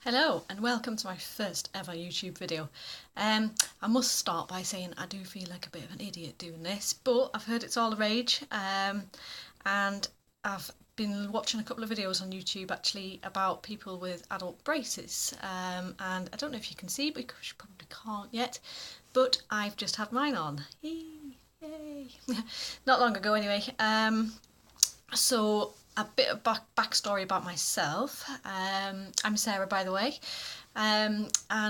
Hello and welcome to my first ever YouTube video. I must start by saying I do feel like a bit of an idiot doing this, but I've heard it's all the rage, and I've been watching a couple of videos on YouTube actually about people with adult braces, and I don't know if you can see because you probably can't yet, but I've just had mine on. Yay! Not long ago anyway. So a bit of backstory about myself. I'm Sarah, by the way, and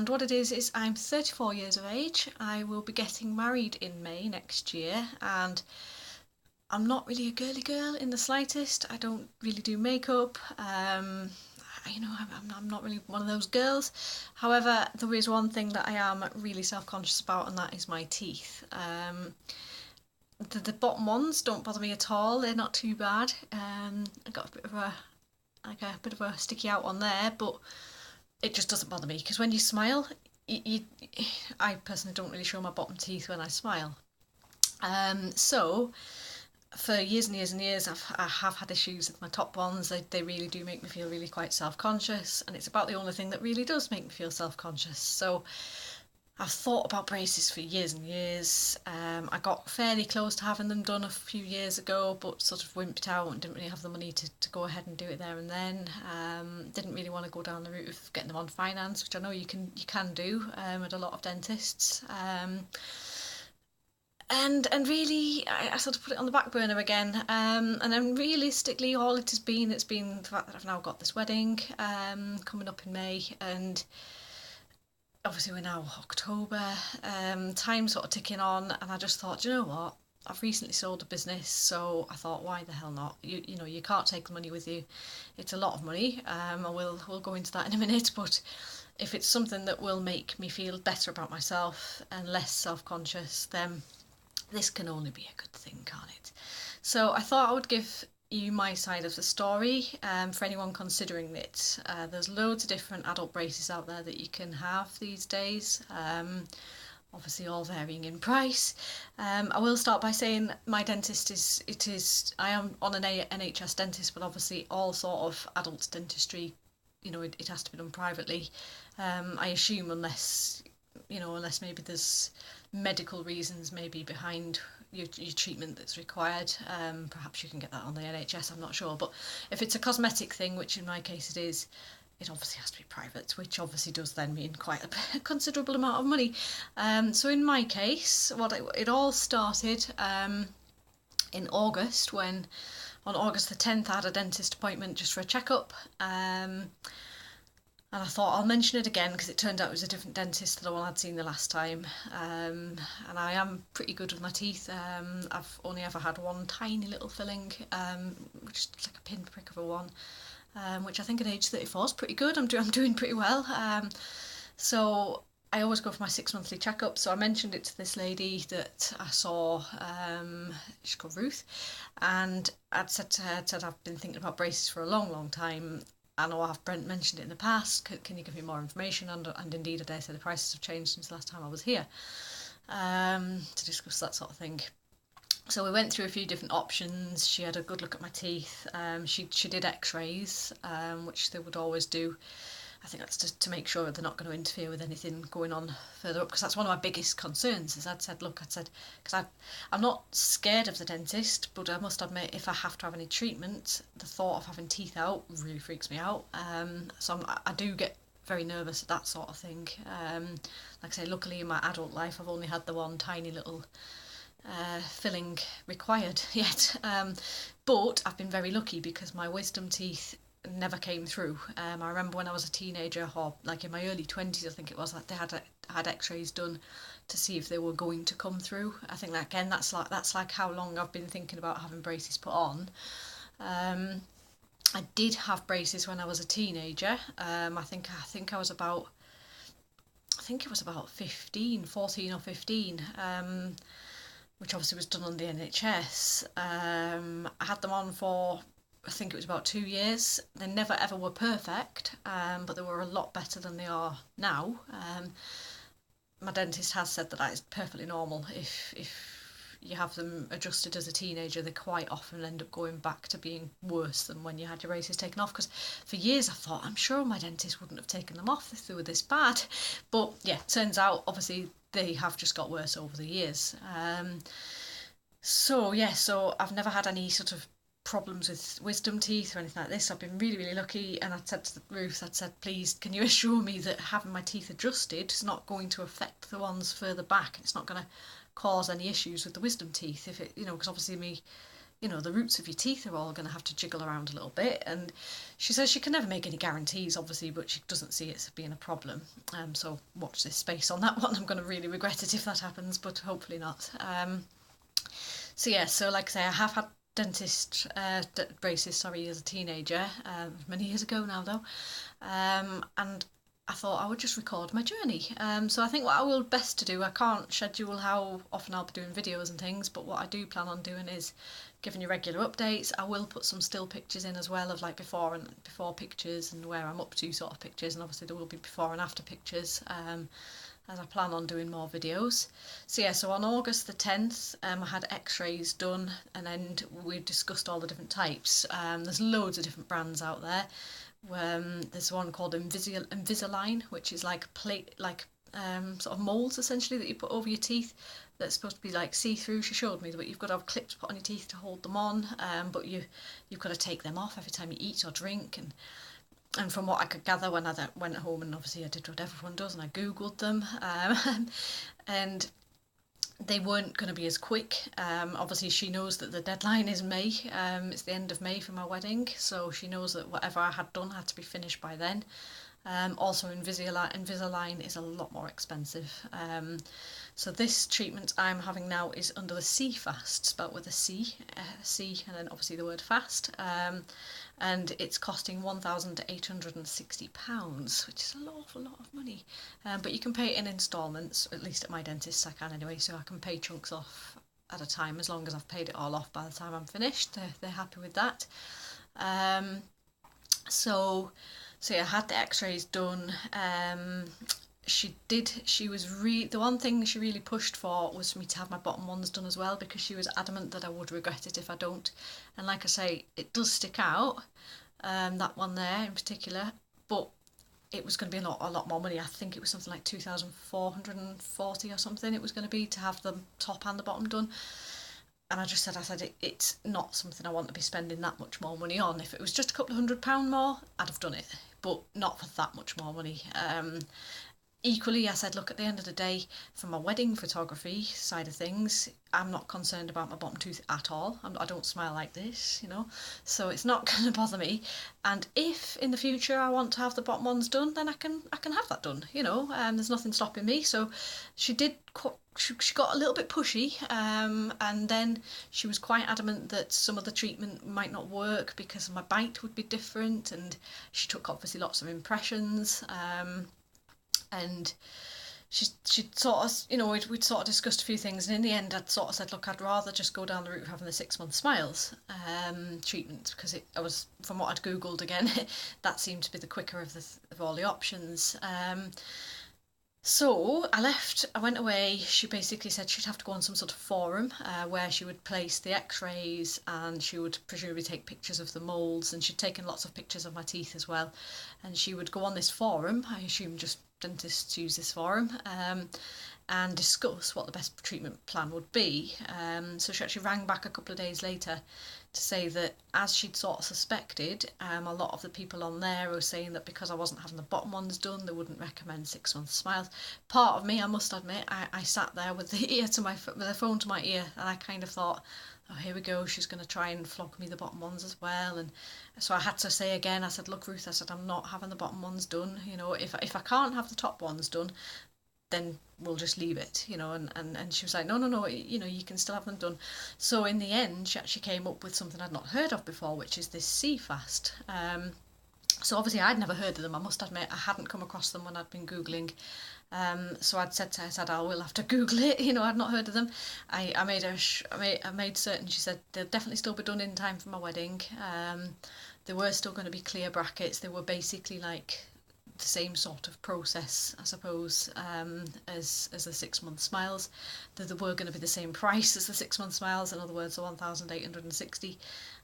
what it is I'm 34 years of age. I will be getting married in May next year, and I'm not really a girly girl in the slightest. I don't really do makeup. I'm not really one of those girls. However, there is one thing that I am really self-conscious about, and that is my teeth. The bottom ones don't bother me at all. They're not too bad. I got a bit of a sticky out on there, but it just doesn't bother me because when you smile, I personally don't really show my bottom teeth when I smile. So for years and years and years, I have had issues with my top ones. They really do make me feel really quite self-conscious, and it's about the only thing that really does make me feel self-conscious. So I've thought about braces for years and years. I got fairly close to having them done a few years ago, but sort of wimped out and didn't really have the money to go ahead and do it there and then. Didn't really want to go down the route of getting them on finance, which I know you can do at a lot of dentists. And really, I sort of put it on the back burner again. And then realistically, all it's been the fact that I've now got this wedding coming up in May, and obviously we're now October, time sort of ticking on, and I just thought, you know what, I've recently sold a business, so I thought, why the hell not? You know, you can't take the money with you. It's a lot of money, and we'll go into that in a minute, but if it's something that will make me feel better about myself and less self-conscious, then this can only be a good thing, can't it? So I thought I would give you my side of the story, for anyone considering it. There's loads of different adult braces out there that you can have these days, obviously all varying in price. I will start by saying my dentist I am on an NHS dentist, but obviously all sort of adult dentistry, you know, it has to be done privately. I assume unless maybe there's medical reasons maybe behind your treatment that's required. Perhaps you can get that on the NHS, I'm not sure. But if it's a cosmetic thing, which in my case it is, it obviously has to be private, which obviously does then mean quite a considerable amount of money. So in my case, it all started in August, when on August the 10th I had a dentist appointment just for a checkup. And I thought I'll mention it again because it turned out it was a different dentist to the one I'd seen the last time. And I am pretty good with my teeth. I've only ever had one tiny little filling, which is like a pinprick of a one, which I think at age 34 is pretty good. I'm doing pretty well. So I always go for my 6 monthly checkup. So I mentioned it to this lady that I saw. She's called Ruth, and I'd said to her, I've been thinking about braces for a long, long time. I know I've mentioned it in the past. Can you give me more information? And indeed, I dare say the prices have changed since the last time I was here, to discuss that sort of thing. So we went through a few different options. She had a good look at my teeth. She did X-rays, which they would always do. I think that's just to make sure they're not going to interfere with anything going on further up, because that's one of my biggest concerns. Is I'd said, because I'm not scared of the dentist, but I must admit, if I have to have any treatment, the thought of having teeth out really freaks me out. So I do get very nervous at that sort of thing. Like I say, luckily in my adult life, I've only had the one tiny little filling required yet. But I've been very lucky because my wisdom teeth never came through. I remember when I was a teenager, or like in my early 20s, I think it was, like they had X-rays done to see if they were going to come through. I think that, again, that's like how long I've been thinking about having braces put on. I did have braces when I was a teenager. I think I was about, I think it was about 14 or 15. Which obviously was done on the NHS. I had them on for, I think it was about 2 years. They never ever were perfect, but they were a lot better than they are now. My dentist has said that is perfectly normal if you have them adjusted as a teenager, they quite often end up going back to being worse than when you had your braces taken off. Because for years I thought, I'm sure my dentist wouldn't have taken them off if they were this bad. But yeah, turns out obviously they have just got worse over the years. So yeah, so I've never had any sort of problems with wisdom teeth or anything like this. I've been really, really lucky, and I said to Ruth, I'd said, please, can you assure me that having my teeth adjusted is not going to affect the ones further back? It's not going to cause any issues with the wisdom teeth if it, because obviously the roots of your teeth are all going to have to jiggle around a little bit. And she says she can never make any guarantees, obviously, but she doesn't see it being a problem. So watch this space on that one. I'm going to really regret it if that happens, but hopefully not. So yeah, so like I say, I have had dentist braces, as a teenager, many years ago now though, and I thought I would just record my journey. So I think what I will best to do, I can't schedule how often I'll be doing videos and things, but what I do plan on doing is giving you regular updates. I will put some still pictures in as well of like before pictures and where I'm up to sort of pictures, and obviously there will be before and after pictures. As I plan on doing more videos. So yeah, so on August the 10th, I had x-rays done, and then we discussed all the different types. There's loads of different brands out there. There's one called Invisalign, which is like sort of moulds essentially that you put over your teeth that's supposed to be like see-through. She showed me that you've got to have clips put on your teeth to hold them on, but you've got to take them off every time you eat or drink. And from what I could gather when I went home, and obviously I did what everyone does, and I googled them, and they weren't going to be as quick. Obviously she knows that the deadline is May, it's the end of May for my wedding, so she knows that whatever I had done had to be finished by then. Also Invisalign is a lot more expensive. So this treatment I'm having now is under the CFast, spelt with a C, and then obviously the word fast, and it's costing £1,860, which is an awful lot of money. But you can pay it in instalments, at least at my dentist I can anyway, so I can pay chunks off at a time as long as I've paid it all off by the time I'm finished. They're happy with that. So yeah, I had the x-rays done. The one thing she really pushed for was for me to have my bottom ones done as well, because she was adamant that I would regret it if I don't. And like I say, it does stick out, that one there in particular, but it was going to be a lot more money. I think it was something like 2,440 or something it was going to be to have the top and the bottom done. And I said it's not something I want to be spending that much more money on. If it was just a couple of £100 more, I'd have done it, but not for that much more money. Equally, I said, look, at the end of the day, for my wedding photography side of things, I'm not concerned about my bottom tooth at all. I don't smile like this, so it's not going to bother me. And if in the future I want to have the bottom ones done, then I can have that done, there's nothing stopping me. So she did. She got a little bit pushy, and then she was quite adamant that some of the treatment might not work because my bite would be different, and she took obviously lots of impressions. And she'd sort of, we'd sort of discussed a few things, and in the end I'd sort of said, look, I'd rather just go down the route of having the 6-month smiles treatment, because it was, from what I'd googled again, that seemed to be the quicker of all the options. So I went away. She basically said she'd have to go on some sort of forum where she would place the x-rays, and she would presumably take pictures of the moulds, and she'd taken lots of pictures of my teeth as well, and she would go on this forum, I assume just dentists use this forum, and discuss what the best treatment plan would be. So she actually rang back a couple of days later to say that, as she'd sort of suspected, a lot of the people on there were saying that because I wasn't having the bottom ones done, they wouldn't recommend 6-month smiles. Part of me, I must admit, I sat there with the phone to my ear, and I kind of thought, oh, here we go, she's going to try and flog me the bottom ones as well. And so I had to say again, I said, look, Ruth, I said, I'm not having the bottom ones done. If I can't have the top ones done, then we'll just leave it, and she was like, no, you can still have them done. So in the end, she actually came up with something I'd not heard of before, which is this CFast. So obviously I'd never heard of them. I must admit I hadn't come across them when I'd been Googling. So I'd said to her, I will have to Google it, I'd not heard of them. I made certain, she said, they'll definitely still be done in time for my wedding. They were still going to be clear brackets. They were basically like the same sort of process, I suppose, as the 6-month smiles. They were going to be the same price as the 6-month smiles, in other words, the 1,860,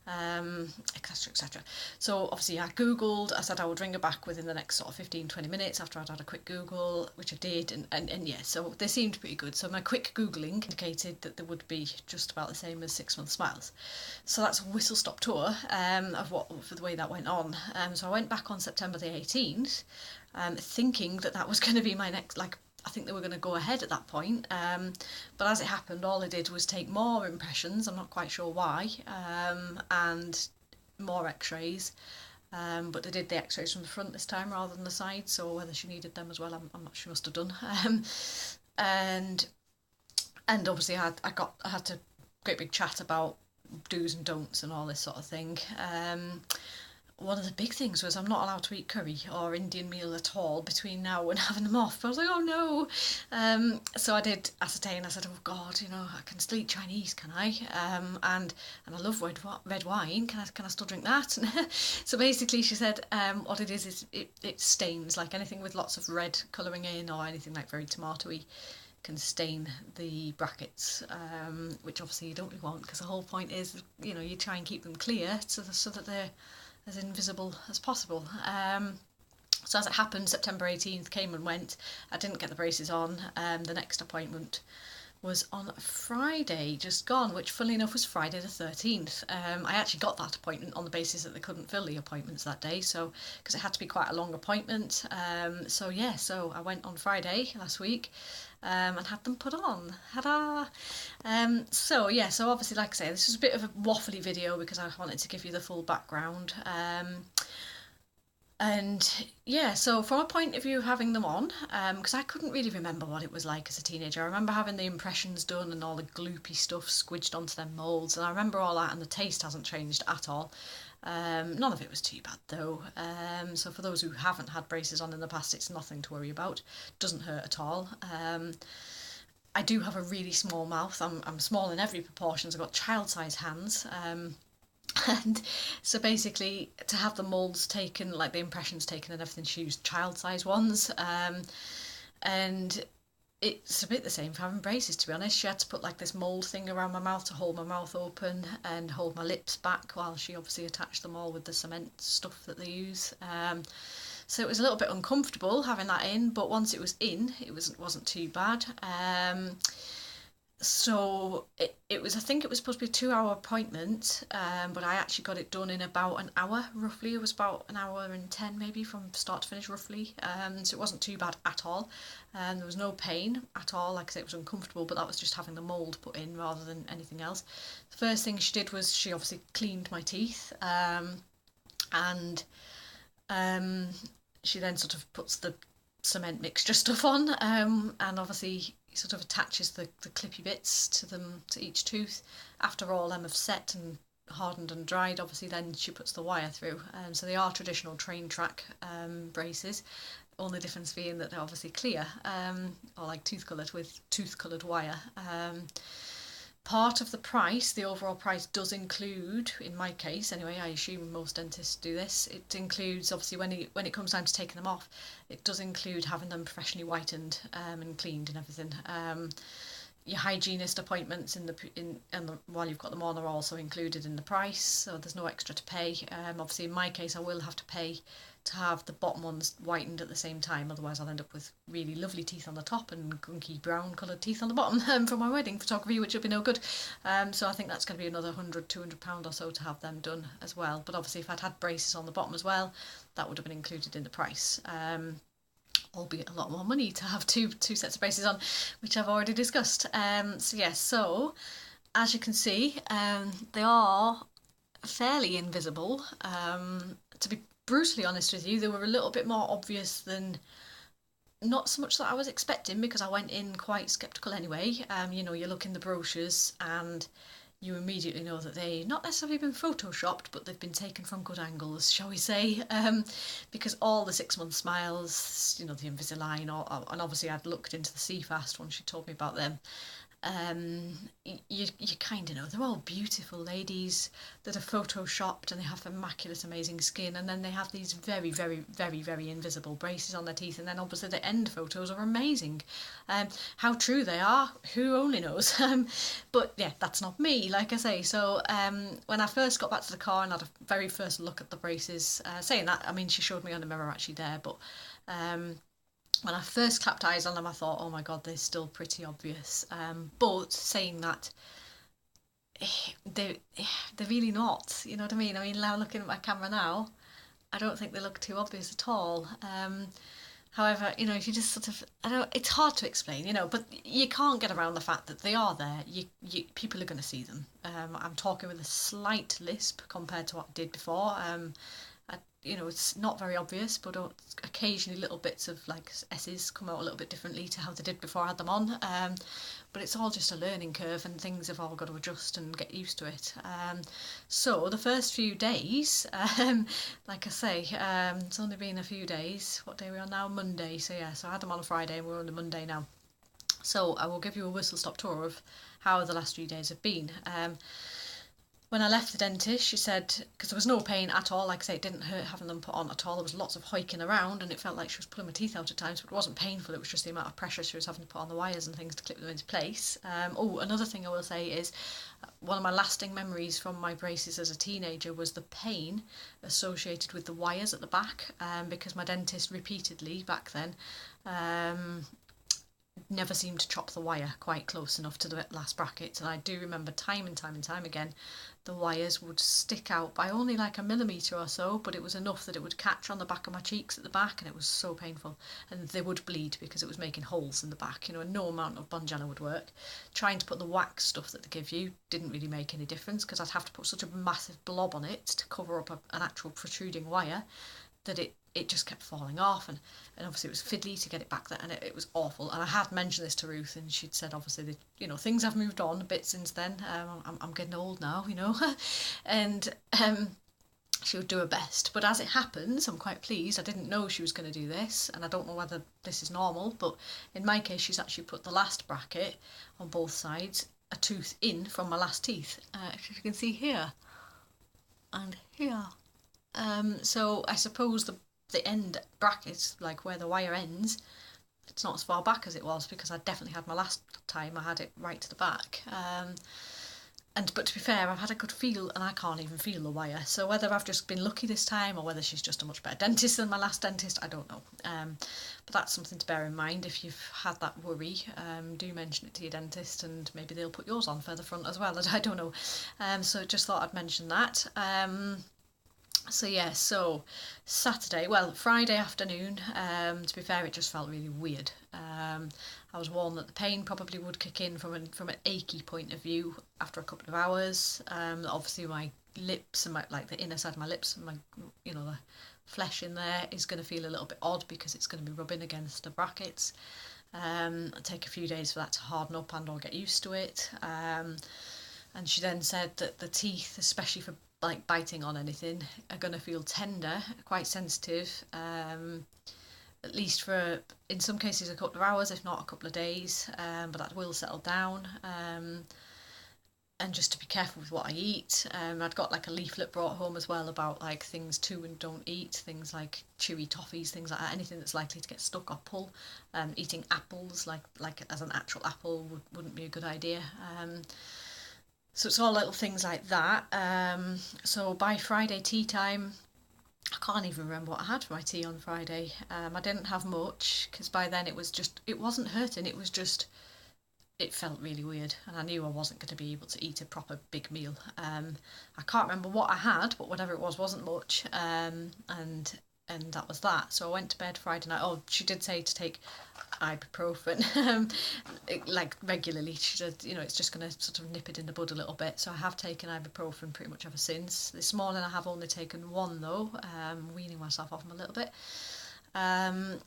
etc, etc. So obviously I googled, I said I would ring her back within the next sort of 15-20 minutes after I'd had a quick google, which I did, and yeah, so they seemed pretty good. So my quick googling indicated that they would be just about the same as 6-month smiles. So that's a whistle-stop tour of what, for the way that went on. So I went back on September the 18th, thinking that that was going to be my next, like, I think they were going to go ahead at that point, but as it happened, all they did was take more impressions, I'm not quite sure why, and more x-rays, but they did the x-rays from the front this time rather than the side, so whether she needed them as well, I'm not sure, she must have done. And obviously I had a great big chat about do's and don'ts and all this sort of thing. One of the big things was I'm not allowed to eat curry or Indian meal at all between now and having them off. But I was like, oh no. So I did ascertain. I said, oh God, I can still eat Chinese, can I? And I love red wine. Can I still drink that? So basically, she said, what it is it stains, like anything with lots of red colouring in or anything like very tomatoey can stain the brackets, which obviously you don't really want, because the whole point is, you try and keep them clear so that they're as invisible as possible. So as it happened, September 18th came and went. I didn't get the braces on. The next appointment was on Friday, just gone, which funnily enough was Friday the 13th. I actually got that appointment on the basis that they couldn't fill the appointments that day, so because it had to be quite a long appointment. So I went on Friday last week and had them put on. Ta-da! So obviously, like I say, this was a bit of a waffly video because I wanted to give you the full background. So from a point of view of having them on, because I couldn't really remember what it was like as a teenager. I remember having the impressions done and all the gloopy stuff squidged onto them moulds, and I remember all that, and the taste hasn't changed at all. None of it was too bad though. So for those who haven't had braces on in the past, it's nothing to worry about. Doesn't hurt at all. I do have a really small mouth. I'm small in every proportion. I've got child-sized hands. And so basically, to have the moulds taken, like the impressions taken and everything, she used child-sized ones. And it's a bit the same for having braces, to be honest. She had to put like this mould thing around my mouth to hold my mouth open and hold my lips back while she obviously attached them all with the cement stuff that they use. So it was a little bit uncomfortable having that in, but once it was in, it wasn't too bad. So it was, I think it was supposed to be a 2-hour appointment, but I actually got it done in about an hour, roughly. It was about an hour and 10 maybe from start to finish, roughly. So it wasn't too bad at all. There was no pain at all. Like I said, it was uncomfortable, but that was just having the mould put in rather than anything else. The first thing she did was she obviously cleaned my teeth, and she then sort of puts the cement mixture stuff on, and obviously sort of attaches the clippy bits to each tooth. After all them have set and hardened and dried, obviously then she puts the wire through. So they are traditional train track braces, only difference being that they're obviously clear, or like tooth coloured with tooth coloured wire. Part of the price, the overall price, does include, in my case anyway, I assume most dentists do this, it includes, obviously when it comes down to taking them off, it does include having them professionally whitened and cleaned and everything. Your hygienist appointments while you've got them on are also included in the price, so there's no extra to pay. Obviously in my case I will have to pay to have the bottom ones whitened at the same time, otherwise I'll end up with really lovely teeth on the top and gunky brown coloured teeth on the bottom for my wedding photography, which will be no good. So I think that's going to be another £100-200 or so to have them done as well. But obviously if I'd had braces on the bottom as well, that would have been included in the price. Albeit a lot more money to have two sets of braces on, which I've already discussed. So as you can see, they are fairly invisible. To be brutally honest with you, they were a little bit more obvious than, not so much that I was expecting, because I went in quite sceptical anyway. You look in the brochures and you immediately know that they not necessarily been photoshopped, but they've been taken from good angles, shall we say, because all the 6-month smiles, the Invisalign, and obviously I'd looked into the CFast when she told me about them, you kind of know they're all beautiful ladies that are photoshopped and they have immaculate, amazing skin, and then they have these very, very, very, very invisible braces on their teeth, and then obviously the end photos are amazing. How true they are, who only knows? But yeah, that's not me, like I say. So when I first got back to the car and had a very first look at the braces, saying that, I mean, she showed me on the mirror actually there, but when I first clapped eyes on them, I thought, oh my god, they're still pretty obvious. But saying that, they're really not. You know what I mean? I mean, now looking at my camera now, I don't think they look too obvious at all. However, you know, if you just sort of, I don't, it's hard to explain, you know, but you can't get around the fact that they are there. People are going to see them. I'm talking with a slight lisp compared to what I did before. You know, it's not very obvious, but occasionally little bits of like S's come out a little bit differently to how they did before I had them on. But it's all just a learning curve and things have all got to adjust and get used to it. So the first few days, like I say, it's only been a few days. What day are we on now? Monday. So yeah, so I had them on a Friday and we're on a Monday now. So I will give you a whistle-stop tour of how the last few days have been. When I left the dentist, she said, because there was no pain at all, like I say, it didn't hurt having them put on at all. There was lots of hoiking around and it felt like she was pulling my teeth out at times, but it wasn't painful. It was just the amount of pressure she was having to put on the wires and things to clip them into place. Another thing I will say is one of my lasting memories from my braces as a teenager was the pain associated with the wires at the back, because my dentist repeatedly back then never seemed to chop the wire quite close enough to the last bracket, and I do remember time and time again the wires would stick out by only like a millimetre or so, but it was enough that it would catch on the back of my cheeks at the back, and it was so painful, and they would bleed because it was making holes in the back, you know, and no amount of Bonjela would work. Trying to put the wax stuff that they give you didn't really make any difference because I'd have to put such a massive blob on it to cover up an actual protruding wire that it just kept falling off, and obviously it was fiddly to get it back there, and it was awful. And I had mentioned this to Ruth, and she'd said obviously that, you know, things have moved on a bit since then. I'm getting old now, you know, and she would do her best. But as it happens, I'm quite pleased. I didn't know she was going to do this, and I don't know whether this is normal, but in my case she's actually put the last bracket on both sides, a tooth in from my last teeth, as you can see here and here. So I suppose the end bracket, like where the wire ends, it's not as far back as it was, because I definitely had my last time I had it right to the back. But to be fair, I've had a good feel and I can't even feel the wire. So whether I've just been lucky this time or whether she's just a much better dentist than my last dentist, I don't know. But that's something to bear in mind. If you've had that worry, do mention it to your dentist and maybe they'll put yours on further front as well. I don't know. So just thought I'd mention that. So yeah, so Friday afternoon, to be fair, it just felt really weird. I was warned that the pain probably would kick in from an achy point of view after a couple of hours. Obviously my lips and like the inner side of my lips and my, you know, the flesh in there is going to feel a little bit odd because it's going to be rubbing against the brackets. It'll take a few days for that to harden up and or get used to it. And she then said that the teeth, especially for like biting on anything, are going to feel tender, quite sensitive, at least for, in some cases, a couple of hours, if not a couple of days, but that will settle down. And just to be careful with what I eat. I'd got like a leaflet brought home as well about like things to and don't eat, things like chewy toffees, things like that, anything that's likely to get stuck or pull. Eating apples, like as an actual apple, wouldn't be a good idea. So it's all little things like that. So by Friday tea time, I can't even remember what I had for my tea on Friday. I didn't have much because by then it wasn't hurting, it was just, it felt really weird and I knew I wasn't going to be able to eat a proper big meal. I can't remember what I had, but whatever it was wasn't much. And that was that. So I went to bed Friday night. Oh, she did say to take ibuprofen like regularly. She said, you know, it's just going to sort of nip it in the bud a little bit. So I have taken ibuprofen pretty much ever since. This morning I have only taken one though, weaning myself off them a little bit.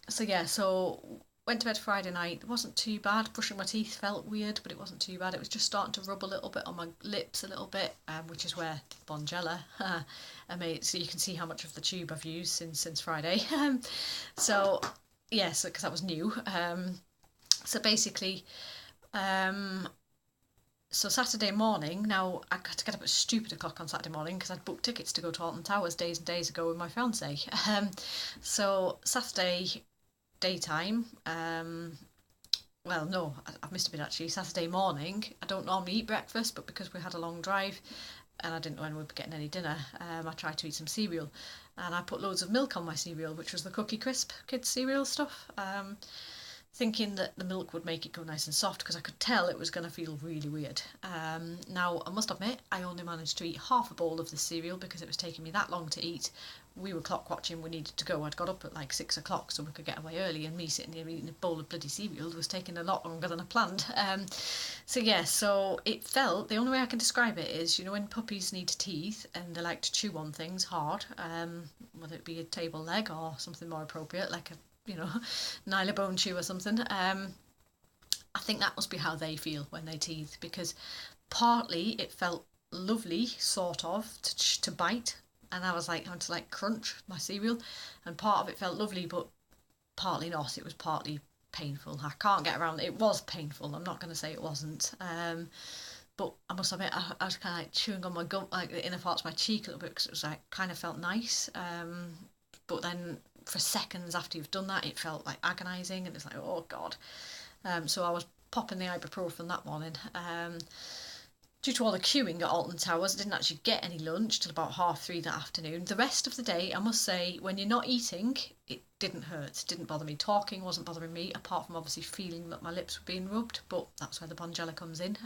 So yeah, so went to bed Friday night. It wasn't too bad. Brushing my teeth felt weird, but it wasn't too bad. It was just starting to rub a little bit on my lips a little bit, which is where Bonjela I made. So you can see how much of the tube I've used since Friday. So yes, because that was new. So basically, So Saturday morning, now I had to get up at a stupid o'clock on Saturday morning because I'd booked tickets to go to Alton Towers days and days ago with my fiance. So Saturday daytime, well, no, I've missed a bit actually. Saturday morning, I don't normally eat breakfast, but because we had a long drive and I didn't know when we'd be getting any dinner, I tried to eat some cereal. And I put loads of milk on my cereal, which was the Cookie Crisp kids cereal stuff. Thinking that the milk would make it go nice and soft because I could tell it was going to feel really weird. Now, I must admit, I only managed to eat half a bowl of the cereal because it was taking me that long to eat. We were clock watching, we needed to go. I'd got up at like 6 o'clock so we could get away early, and me sitting here eating a bowl of bloody cereal was taking a lot longer than I planned. So it felt, the only way I can describe it is, you know, when puppies need teeth and they like to chew on things hard, whether it be a table leg or something more appropriate, like a nylabone chew or something. I think that must be how they feel when they teeth, because partly it felt lovely, sort of, to bite, and I was like having to like crunch my cereal, and part of it felt lovely, but partly not. It was partly painful. I can't get around it. It was painful. I'm not going to say it wasn't. But I must admit, I was kind of like chewing on my gum, like the inner parts of my cheek a little bit, because it was like kind of felt nice. But then for seconds after you've done that, it felt like agonising, and it's like, oh god. So I was popping the ibuprofen that morning. Due to all the queuing at Alton Towers, I didn't actually get any lunch till about 3:30 that afternoon. The rest of the day, I must say, when you're not eating, it didn't hurt. It didn't bother me. Talking wasn't bothering me, apart from obviously feeling that my lips were being rubbed, but that's where the Bonjela comes in.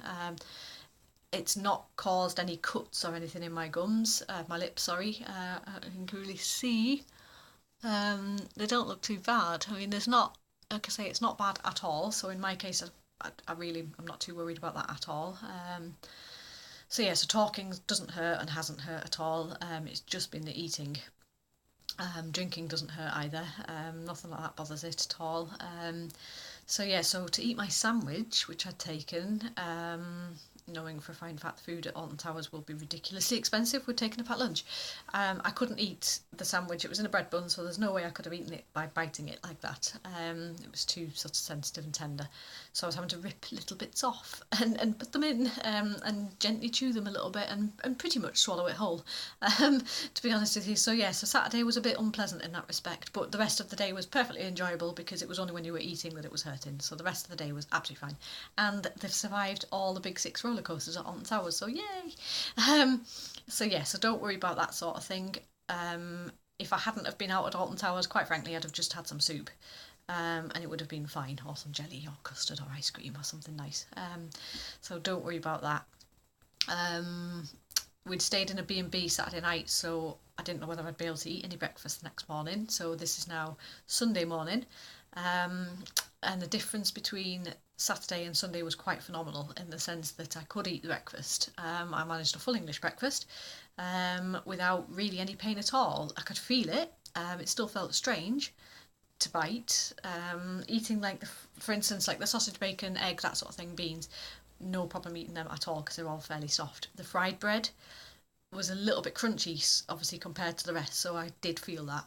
It's not caused any cuts or anything in my gums, my lips, sorry. I can really see. They don't look too bad. I mean, there's not, like I say, it's not bad at all. So in my case, I'm not too worried about that at all. So talking doesn't hurt and hasn't hurt at all. It's just been the eating. Drinking doesn't hurt either. Nothing like that bothers it at all. So to eat my sandwich, which I'd taken, knowing for a fine fact the food at Alton Towers will be ridiculously expensive, we're taking a packed lunch. I couldn't eat the sandwich. It was in a bread bun, so there's no way I could have eaten it by biting it like that. It was too sort of sensitive and tender, so I was having to rip little bits off and put them in, and gently chew them a little bit and pretty much swallow it whole, to be honest with you. So Saturday was a bit unpleasant in that respect, but the rest of the day was perfectly enjoyable because it was only when you were eating that it was hurting. So the rest of the day was absolutely fine, and they've survived all the big 6 roller coasters at Alton Towers, so yay. So don't worry about that sort of thing. If I hadn't have been out at Alton Towers, quite frankly, I'd have just had some soup, and it would have been fine, or some jelly or custard or ice cream or something nice. So don't worry about that. We'd stayed in a B&B Saturday night, so I didn't know whether I'd be able to eat any breakfast the next morning. So this is now Sunday morning, and the difference between Saturday and Sunday was quite phenomenal in the sense that I could eat the breakfast. I managed a full English breakfast without really any pain at all. I could feel it. It still felt strange to bite. Eating for instance, like the sausage, bacon, egg, that sort of thing, beans, no problem eating them at all because they're all fairly soft. The fried bread was a little bit crunchy, obviously, compared to the rest, so I did feel that.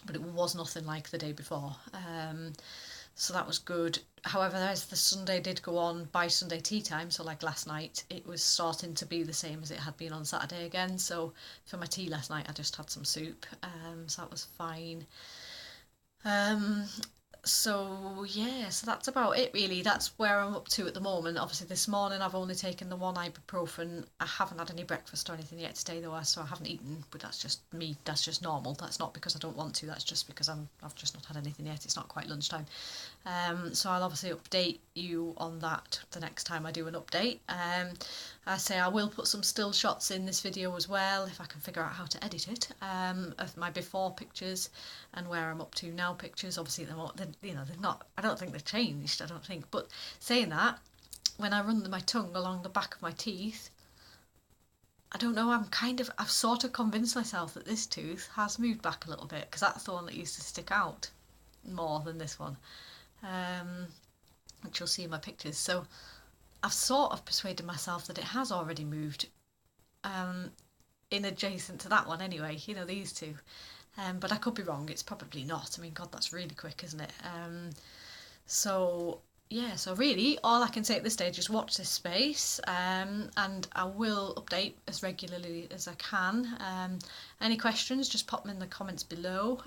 But it was nothing like the day before. So that was good. However, as the Sunday did go on, by Sunday tea time, so like last night, it was starting to be the same as it had been on Saturday again. So for my tea last night, I just had some soup, so that was fine. So that's about it really. That's where I'm up to at the moment. Obviously this morning I've only taken the one ibuprofen. I haven't had any breakfast or anything yet today though, so I haven't eaten, but that's just me, that's just normal. That's not because I don't want to, that's just because I've just not had anything yet. It's not quite lunchtime. So I'll obviously update you on that the next time I do an update. I say I will put some still shots in this video as well if I can figure out how to edit it, of my before pictures and where I'm up to now pictures. Obviously they're not, I don't think they've changed, I don't think, but saying that, when I run my tongue along the back of my teeth, I don't know, I've sort of convinced myself that this tooth has moved back a little bit because that's the one that used to stick out more than this one, which you'll see in my pictures. So I've sort of persuaded myself that it has already moved, in adjacent to that one anyway, these two. But I could be wrong, it's probably not. I mean, God, that's really quick, isn't it? So yeah, so really all I can say at this stage is watch this space, and I will update as regularly as I can. Any questions, just pop them in the comments below.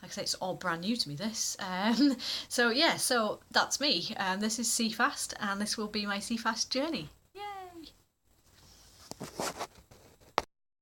Like I say, it's all brand new to me, this. So yeah, so that's me. This is CFast, and this will be my CFast journey. Yay!